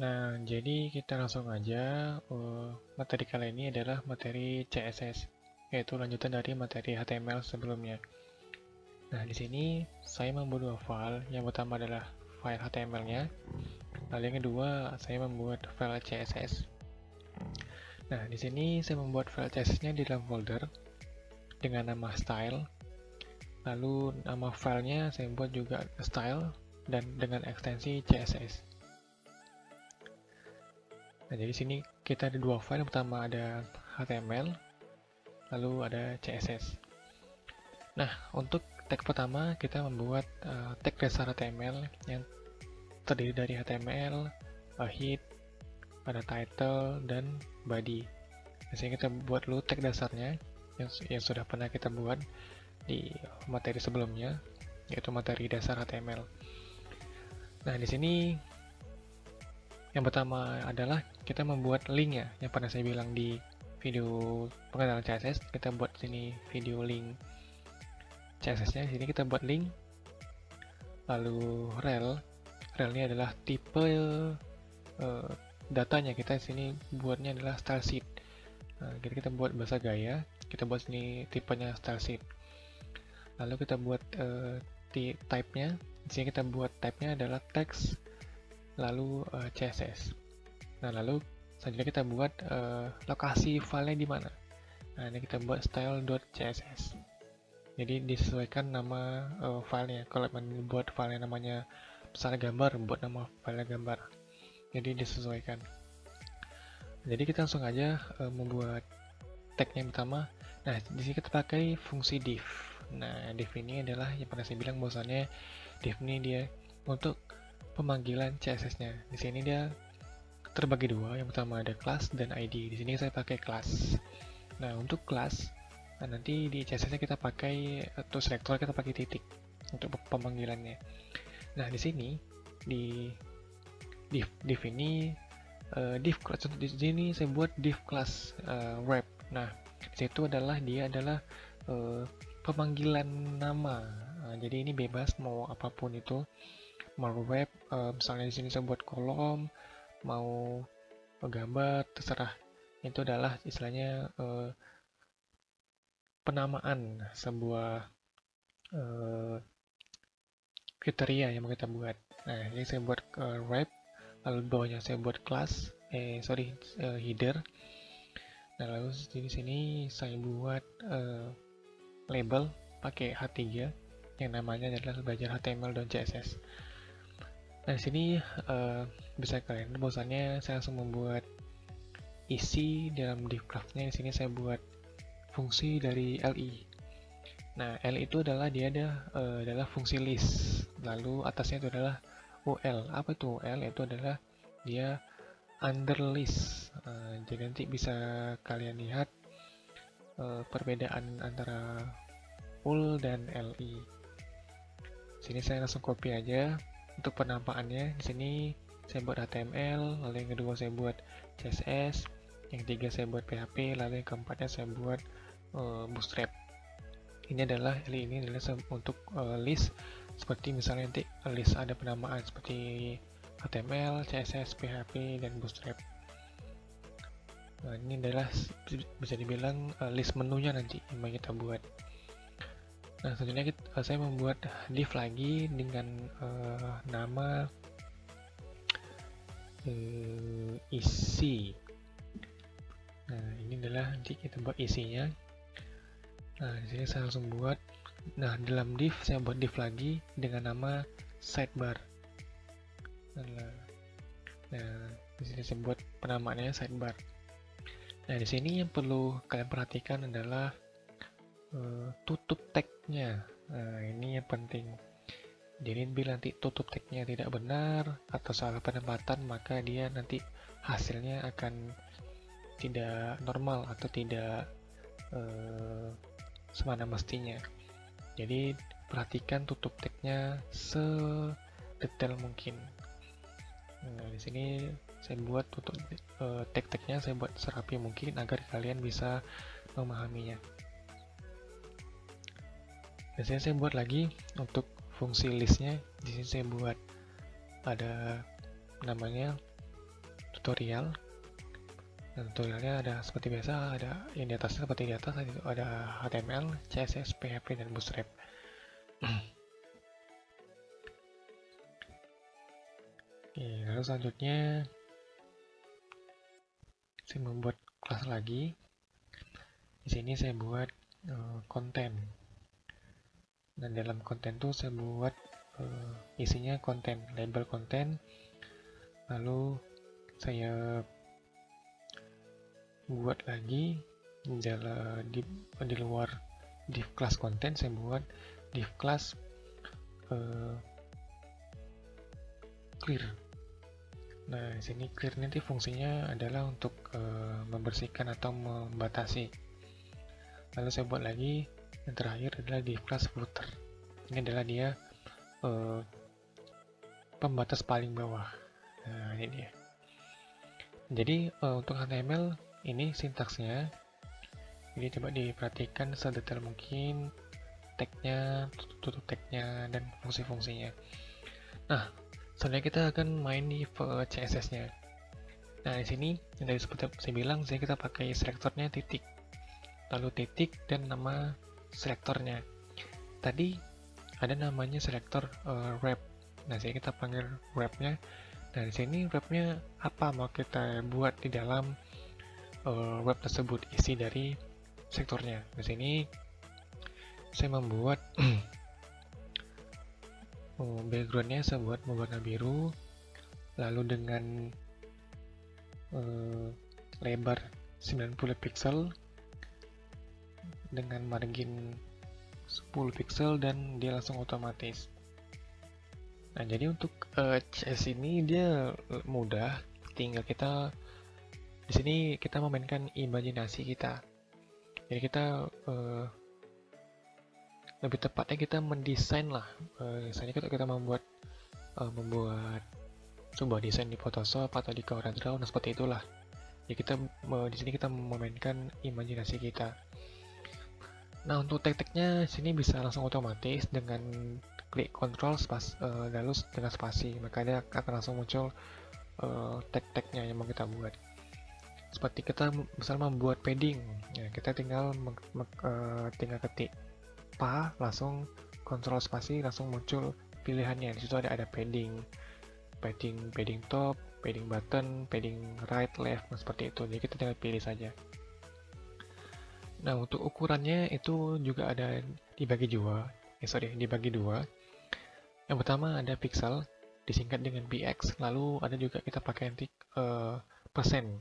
Nah, jadi kita langsung aja. Materi kali ini adalah materi CSS, yaitu lanjutan dari materi HTML sebelumnya. Nah, di sini saya membuat dua file. Yang pertama adalah file HTML-nya, lalu yang kedua saya membuat file CSS. Nah, di sini saya membuat file CSS-nya di dalam folder dengan nama style. Lalu nama filenya saya buat juga style dan dengan ekstensi CSS. Nah, jadi sini kita ada dua file. Yang pertama ada HTML, lalu ada CSS. Nah, untuk tag pertama kita membuat tag dasar HTML yang terdiri dari HTML, head, ada title, dan body. Nah, sini kita buat dulu tag dasarnya yang sudah pernah kita buat di materi sebelumnya, yaitu materi dasar HTML. Nah, di sini yang pertama adalah kita membuat link ya, yang pernah saya bilang di video pengenalan CSS. Kita buat sini video link CSS-nya. Sini kita buat link, lalu rel ini adalah tipe datanya. Kita sini buatnya adalah style sheet. Nah, jadi kita buat bahasa gaya, kita buat sini tipenya style sheet. Lalu kita buat type-nya. Di sini kita buat type-nya adalah text, lalu CSS. Nah, lalu selanjutnya kita buat lokasi filenya di mana. Nah, ini kita buat style.css. Jadi disesuaikan nama filenya. Kalau buat filenya namanya misalnya gambar, buat nama filenya gambar. Jadi disesuaikan. Jadi kita langsung aja membuat tag yang pertama. Nah, di sini kita pakai fungsi div. Nah, div ini adalah yang pernah saya bilang bahwasannya div ini dia untuk pemanggilan CSS-nya. Di sini dia terbagi dua. Yang pertama ada class dan ID. Di sini saya pakai class. Nah, untuk class, nanti di CSS-nya kita pakai atau selektor kita pakai titik untuk pemanggilannya. Nah, di sini di div ini div class. Di sini saya buat div class wrap. Nah, di situ adalah dia adalah pemanggilan nama. Nah, jadi ini bebas mau apapun itu, mau web, misalnya di sini saya buat kolom, mau gambar, terserah. Itu adalah istilahnya penamaan sebuah kriteria yang mau kita buat. Nah, ini saya buat wrap, lalu bawahnya saya buat class, header. Nah, lalu di sini saya buat label pakai H3 yang namanya adalah belajar HTML dan CSS. Nah, di sini bisa kalian lihat bahwasannya saya langsung membuat isi dalam div class-nya. Di sini saya buat fungsi dari li. Nah, li itu adalah dia adalah fungsi list. Lalu atasnya itu adalah ul. Apa itu ul? Itu adalah dia under list. Jadi nanti bisa kalian lihat perbedaan antara ul dan li. Sini saya langsung copy aja untuk penampakannya. Di sini saya buat HTML, lalu yang kedua saya buat CSS, yang ketiga saya buat PHP, lalu yang keempatnya saya buat Bootstrap. Ini adalah untuk list, seperti misalnya nanti list ada penamaan seperti HTML, CSS, PHP, dan Bootstrap. Nah, ini adalah bisa dibilang list menunya nanti yang kita buat. Nah, selanjutnya saya membuat div lagi dengan nama isi. Nah, ini adalah nanti kita buat isinya. Nah, di sini saya langsung buat. Nah, dalam div saya buat div lagi dengan nama sidebar. Nah, di sini saya buat penamaannya sidebar. Nah, di sini yang perlu kalian perhatikan adalah tutup tag-nya. Nah, ini yang penting. Jadi bila nanti tutup tag-nya tidak benar atau salah penempatan, maka dia nanti hasilnya akan tidak normal atau tidak semana mestinya. Jadi perhatikan tutup tag-nya sedetail mungkin. Nah, di sini saya buat tutup tag-tagnya saya buat serapi mungkin agar kalian bisa memahaminya. Dan saya buat lagi untuk fungsi listnya. Di sini saya buat ada namanya tutorial. Dan tutorialnya ada seperti biasa, ada yang di atasnya seperti di atas, ada HTML, CSS, PHP, dan Bootstrap. Oke, lalu selanjutnya saya membuat kelas lagi. Di sini saya buat konten. Dan dalam konten itu saya buat isinya konten, label konten. Lalu saya buat lagi di luar div class konten, saya buat div class clear. Nah, di sini clear nanti fungsinya adalah untuk membersihkan atau membatasi. Lalu saya buat lagi yang terakhir adalah div class footer. Ini adalah dia pembatas paling bawah. Nah, ini dia. Jadi untuk HTML ini sintaksnya, ini coba diperhatikan sedetail mungkin, tagnya, tutup tagnya, dan fungsi-fungsinya. Nah, selanjutnya kita akan main di CSS-nya. Nah, di sini yang tadi seperti saya bilang, kita pakai selektornya titik, lalu titik dan nama selektornya. Tadi ada namanya selektor wrap. Nah, sini kita panggil wrap-nya. Nah, di sini wrap-nya apa mau kita buat di dalam web tersebut, isi dari selektornya. Di sini saya membuat backgroundnya saya buat berwarna biru, lalu dengan lebar 90 pixel dengan margin 10 pixel, dan dia langsung otomatis. Nah, jadi untuk CS ini dia mudah, tinggal kita di sini kita memainkan imajinasi kita. Jadi kita lebih tepatnya kita mendesain lah. Misalnya kita membuat sebuah desain di Photoshop atau di CorelDRAW, nah seperti itulah. Jadi kita di sini kita memainkan imajinasi kita. Nah, untuk tag-tagnya sini bisa langsung otomatis dengan klik Ctrl lalu dengan spasi, maka dia akan langsung muncul tag-tagnya yang mau kita buat. Seperti kita misalnya membuat padding, ya, kita tinggal ketik pa, langsung Ctrl spasi, langsung muncul pilihannya. Di situ ada padding top, padding button, padding right, left, nah, seperti itu. Jadi kita tinggal pilih saja. Nah, untuk ukurannya itu juga ada dibagi dua. Yang pertama ada pixel, disingkat dengan px, lalu ada juga kita pakai nanti persen.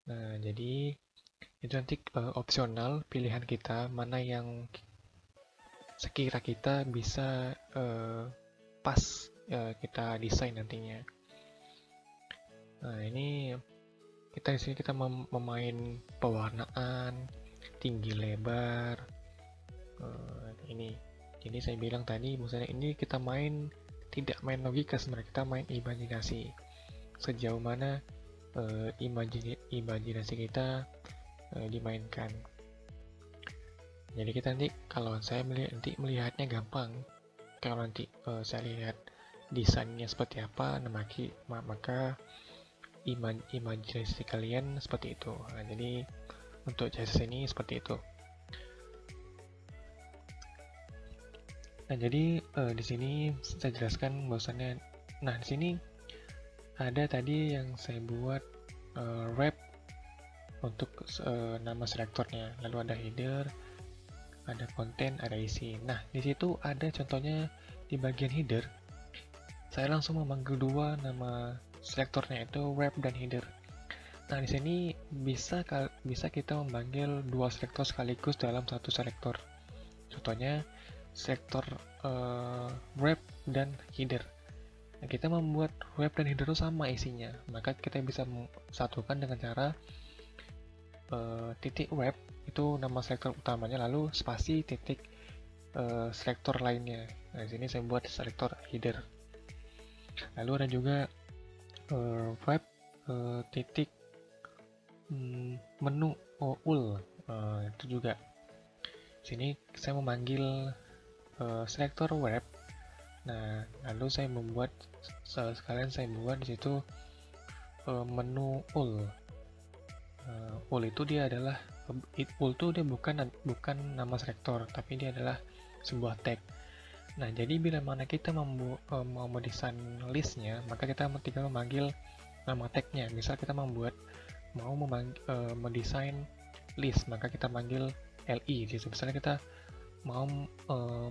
Nah, jadi itu nanti opsional pilihan kita, mana yang sekira kita bisa pas kita desain nantinya. Nah, ini kita di sini kita memain pewarnaan, tinggi lebar, ini. Jadi saya bilang tadi, misalnya ini kita tidak main logika, sebenarnya kita main imajinasi. Sejauh mana imajinasi kita dimainkan. Jadi kita nanti, kalau saya melihatnya gampang. Kalau nanti saya lihat desainnya seperti apa, maka imajinasi kalian seperti itu. Nah, jadi untuk CSS ini seperti itu. Nah, jadi di sini saya jelaskan bahwasannya, nah di sini ada tadi yang saya buat wrap untuk nama selektornya, lalu ada header, ada konten, ada isi. Nah, di situ ada contohnya di bagian header. Saya langsung memanggil dua nama selektornya, itu wrap dan header. Nah, di sini bisa kita memanggil dua selektor sekaligus dalam satu selektor. Contohnya selektor wrap dan header. Nah, kita membuat wrap dan header itu sama isinya, maka kita bisa satukan dengan cara titik wrap itu nama selektor utamanya, lalu spasi titik selektor lainnya. Nah, di sini saya buat selektor header. Lalu ada juga wrap titik menu ul, itu juga. Sini saya memanggil selektor wrap. Nah, lalu saya buat di situ menu ul. Ul itu dia adalah ul itu dia bukan nama selektor, tapi dia adalah sebuah tag. Nah, jadi bila mana kita mau mendesain listnya, maka kita tinggal memanggil nama tagnya. Misal kita mau mendesain list, maka kita panggil li. Jadi misalnya kita mau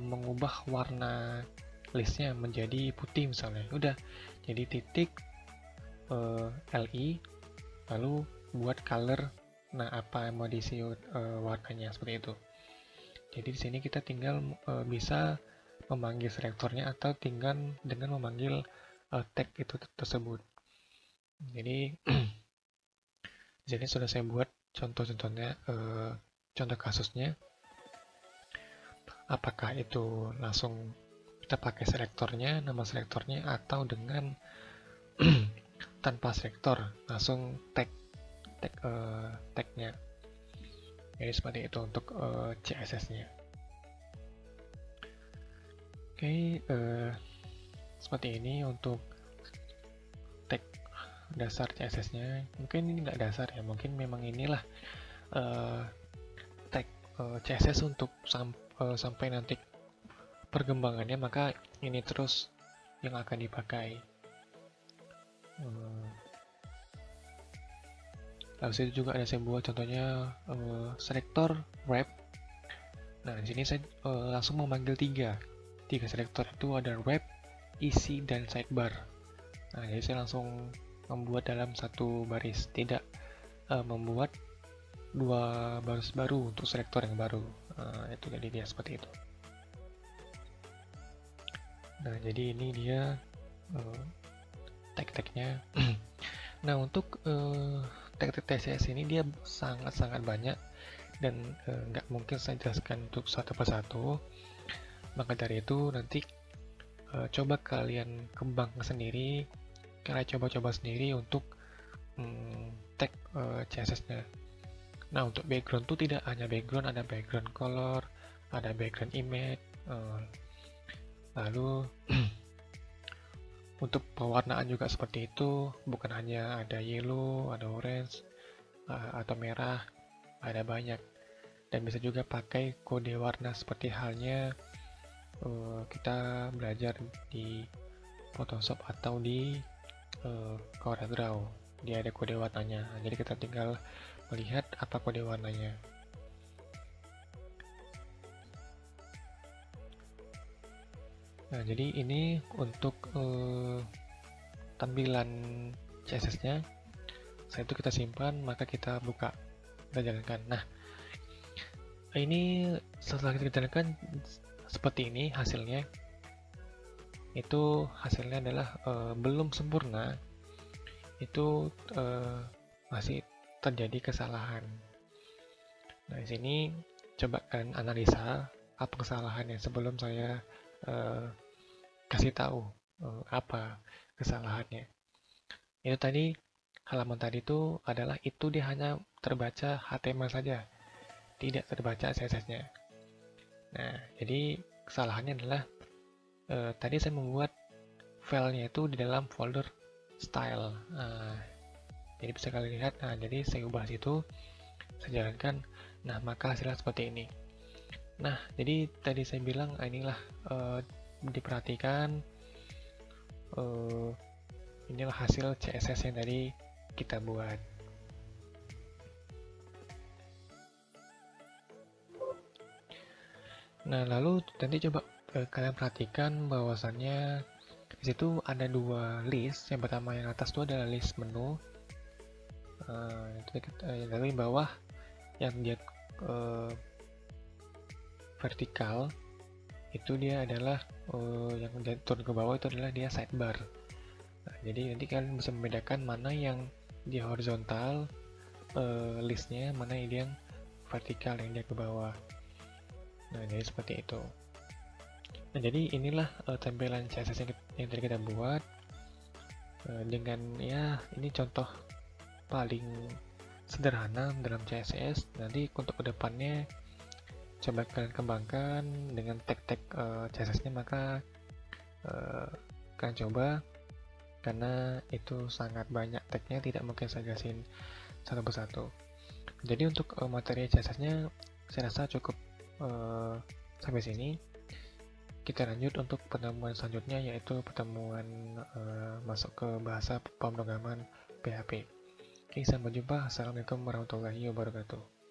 mengubah warna listnya menjadi putih misalnya, udah jadi titik li, lalu buat color. Nah, apa yang mau diisi warnanya seperti itu. Jadi di sini kita tinggal bisa memanggil selektornya atau tinggal dengan memanggil tag itu tersebut. Jadi di sini sudah saya buat contoh-contohnya, contoh kasusnya. Apakah itu langsung kita pakai selektornya, nama selektornya, atau dengan tanpa selektor langsung tagnya. Jadi seperti itu untuk CSS-nya. Oke, seperti ini untuk tag dasar CSS-nya. Mungkin ini nggak dasar ya, mungkin memang inilah tag CSS untuk sampai nanti perkembangannya, maka ini terus yang akan dipakai. Lalu itu juga ada saya buat contohnya selektor wrap. Nah, di sini saya langsung memanggil tiga selektor itu, ada wrap, isi, dan sidebar. Nah, jadi saya langsung membuat dalam satu baris, tidak membuat dua baris baru untuk selektor yang baru. Itu jadi dia seperti itu. Nah, jadi ini dia tag-tagnya. Nah, untuk tag-tag CSS ini dia sangat-sangat banyak dan nggak mungkin saya jelaskan untuk satu persatu. Maka dari itu nanti coba kalian kembangkan sendiri, kalian coba-coba sendiri untuk tag CSS-nya. Nah, untuk background itu tidak hanya background, ada background color, ada background image, lalu untuk pewarnaan juga seperti itu, bukan hanya ada yellow, ada orange, atau merah, ada banyak. Dan bisa juga pakai kode warna seperti halnya kita belajar di Photoshop atau di CorelDRAW. Dia ada kode warnanya, jadi kita tinggal melihat apa kode warnanya. Nah, jadi ini untuk tampilan CSS-nya. Setelah itu kita simpan, maka kita buka, kita jalankan. Nah, ini setelah kita jalankan seperti ini hasilnya. Itu hasilnya adalah belum sempurna. Itu masih terjadi kesalahan. Nah, di sini coba kalian analisa apa kesalahannya sebelum saya kasih tahu apa kesalahannya. Itu tadi halaman tadi itu adalah dia hanya terbaca HTML saja, tidak terbaca CSS-nya. Nah, jadi kesalahannya adalah tadi saya membuat filenya itu di dalam folder style. Jadi bisa kalian lihat. Nah, jadi saya ubah situ, saya jalankan. Nah, maka hasilnya seperti ini. Nah, jadi tadi saya bilang inilah diperhatikan, inilah hasil CSS yang tadi kita buat. Nah, lalu nanti coba kalian perhatikan bahwasannya di situ ada dua list. Yang pertama yang atas itu adalah list menu, lalu yang bawah yang dia vertikal itu dia adalah yang turun ke bawah itu adalah dia sidebar. Nah, jadi nanti kalian bisa membedakan mana yang di horizontal listnya, mana yang vertikal yang dia ke bawah. Nah, jadi seperti itu. Nah, jadi inilah tampilan CSS yang tadi kita buat dengan ya ini contoh paling sederhana dalam CSS. Nanti untuk kedepannya coba kalian kembangkan dengan tag-tag CSS-nya, maka kalian coba karena itu sangat banyak tagnya, tidak mungkin saya jelasin satu persatu. Jadi untuk materi CSS-nya saya rasa cukup sampai sini. Kita lanjut untuk pertemuan selanjutnya, yaitu pertemuan masuk ke bahasa pemrograman PHP. Oke, sampai jumpa. Assalamualaikum warahmatullahi wabarakatuh.